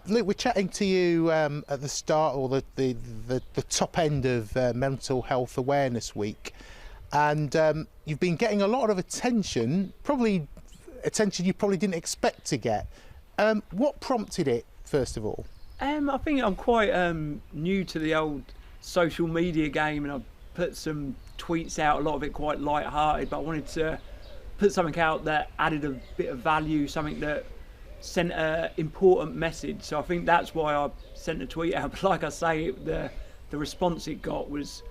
Luke, we're chatting to you at the start, or the top end of Mental Health Awareness Week, and you've been getting a lot of attention, probably attention you probably didn't expect to get. What prompted it, first of all? I think I'm quite new to the old social media game, and I've put some tweets out, a lot of it quite light-hearted, but I wanted to put something out that added a bit of value, something that sent an important message. So I think that's why I sent a tweet out. But like I say, the response it got was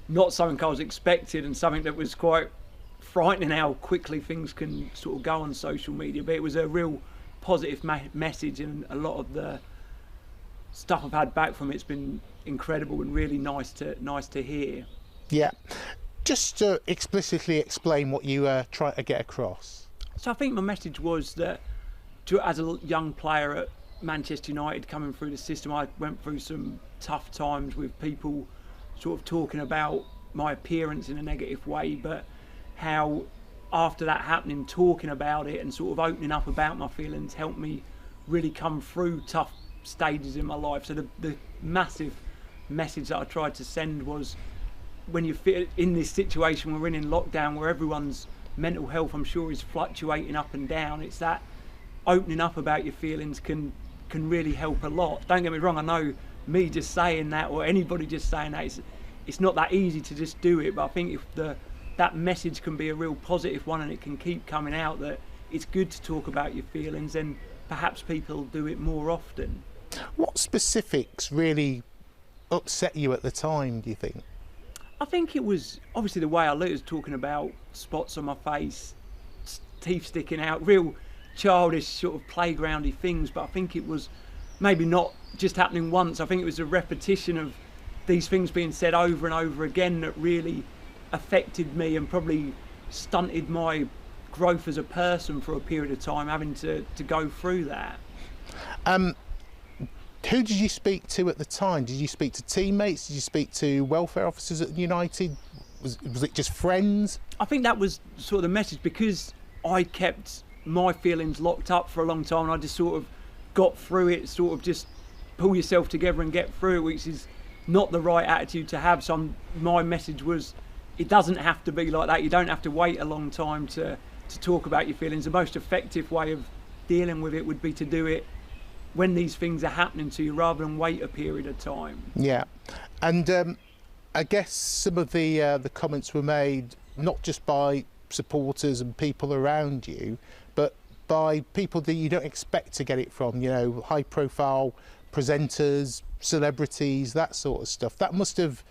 not something I was expecting, and something that was quite frightening how quickly things can sort of go on social media. But it was a real positive message, and a lot of the stuff I've had back from it's been incredible and really nice to hear. Yeah. Just to explicitly explain what you try to get across. So I think my message was that, as a young player at Manchester United coming through the system, I went through some tough times with people sort of talking about my appearance in a negative way, but how after that happening, talking about it and sort of opening up about my feelings helped me really come through tough stages in my life. So the massive message that I tried to send was, when you feel in this situation we're in lockdown, where everyone's mental health, I'm sure, is fluctuating up and down, it's that opening up about your feelings can really help a lot. Don't get me wrong, I know me just saying that, or anybody just saying that, it's not that easy to just do it, but I think if that message can be a real positive one, and it can keep coming out that it's good to talk about your feelings, then perhaps people do it more often. What specifics really upset you at the time, do you think? I think it was obviously the way I looked, was talking about spots on my face, teeth sticking out, real childish sort of playgroundy things, but I think it was maybe not just happening once. I think it was a repetition of these things being said over and over again that really affected me and probably stunted my growth as a person for a period of time, having to go through that. Who did you speak to at the time? Did you speak to teammates? Did you speak to welfare officers at United? Was it just friends? I think that was sort of the message, because I kept my feelings locked up for a long time, and I just sort of got through it, sort of just pull yourself together and get through it, which is not the right attitude to have. So my message was, it doesn't have to be like that. You don't have to wait a long time to talk about your feelings. The most effective way of dealing with it would be to do it when these things are happening to you, rather than wait a period of time. Yeah, and I guess some of the comments were made not just by supporters and people around you, but by people that you don't expect to get it from, you know, high-profile presenters, celebrities, that sort of stuff. That must have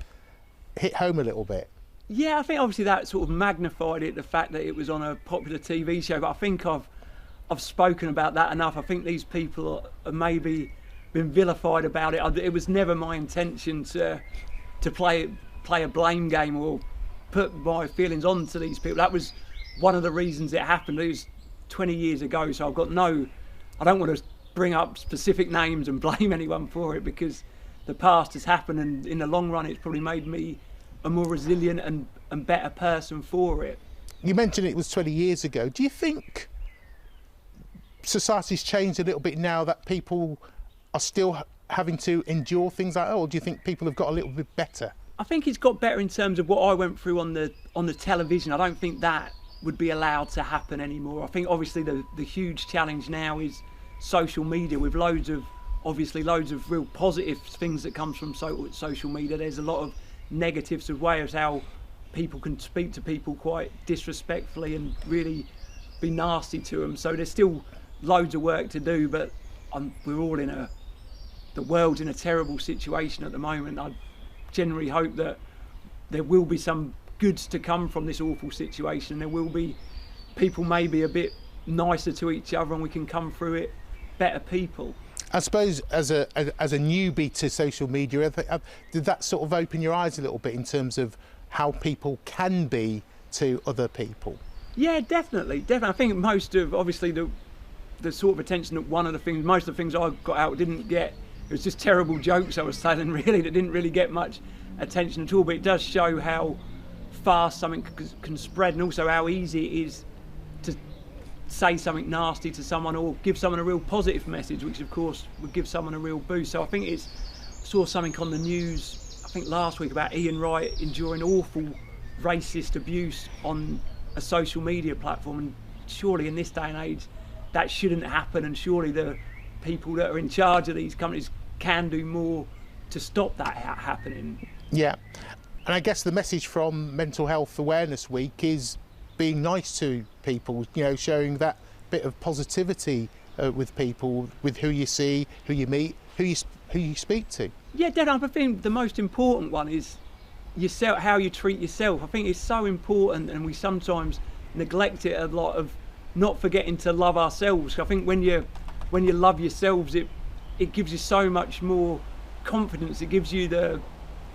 hit home a little bit. Yeah, I think obviously that sort of magnified it, the fact that it was on a popular TV show, but I think I've spoken about that enough. I think these people have maybe been vilified about it. It was never my intention to play a blame game or put my feelings onto these people. That was one of the reasons it happened. It was 20 years ago, so I don't want to bring up specific names and blame anyone for it, because the past has happened, and in the long run it's probably made me a more resilient and better person for it. You mentioned it was 20 years ago. Do you think society's changed a little bit now, that people are still having to endure things like that, or do you think people have got a little bit better? I think it's got better in terms of what I went through on the television. I don't think that would be allowed to happen anymore. I think obviously the huge challenge now is social media, with loads of real positive things that comes from social media. There's a lot of negatives of ways how people can speak to people quite disrespectfully and really be nasty to them. So there's still loads of work to do, but we're all the world's in a terrible situation at the moment. I generally hope that there will be some goods to come from this awful situation. There will be people maybe a bit nicer to each other, and we can come through it better people. I suppose as a newbie to social media, did that sort of open your eyes a little bit in terms of how people can be to other people? Yeah, definitely. I think most of, obviously, the sort of attention that most of the things I got out didn't get. It was just terrible jokes I was telling, really, that didn't really get much attention at all. But it does show how fast something can spread, and also how easy it is say something nasty to someone or give someone a real positive message, which of course would give someone a real boost. So I think I saw something on the news, I think last week, about Ian Wright enduring awful racist abuse on a social media platform, and surely in this day and age that shouldn't happen, and surely the people that are in charge of these companies can do more to stop that happening. Yeah, and I guess the message from Mental Health Awareness Week is being nice to people, you know, showing that bit of positivity with people, with who you see, who you meet, who you speak to. Yeah, Dan, I think the most important one is yourself, how you treat yourself. I think it's so important, and we sometimes neglect it a lot, of not forgetting to love ourselves. I think when you love yourselves, it gives you so much more confidence. It gives you the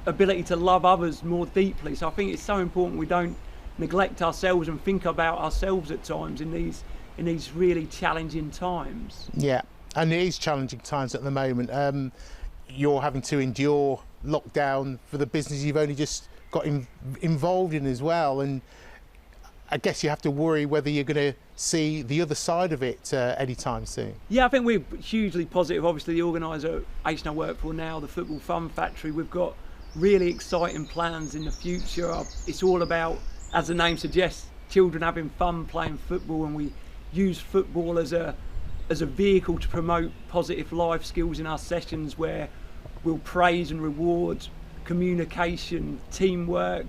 ability to love others more deeply. So I think it's so important we don't neglect ourselves and think about ourselves at times in these really challenging times. Yeah, and it is challenging times at the moment. You're having to endure lockdown for the business you've only just got involved in as well, and I guess you have to worry whether you're going to see the other side of it anytime soon. Yeah, I think we're hugely positive. Obviously, the organisation I work for now, the Football Fun Factory, we've got really exciting plans in the future. It's all about, as the name suggests, children having fun playing football, and we use football as a vehicle to promote positive life skills in our sessions, where we'll praise and reward communication, teamwork,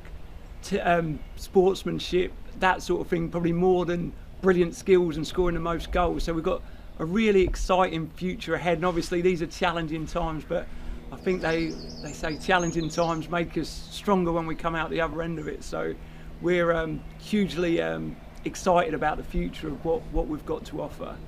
sportsmanship, that sort of thing, probably more than brilliant skills and scoring the most goals. So we've got a really exciting future ahead, and obviously these are challenging times, but I think they say challenging times make us stronger when we come out the other end of it. So we're hugely excited about the future of what we've got to offer.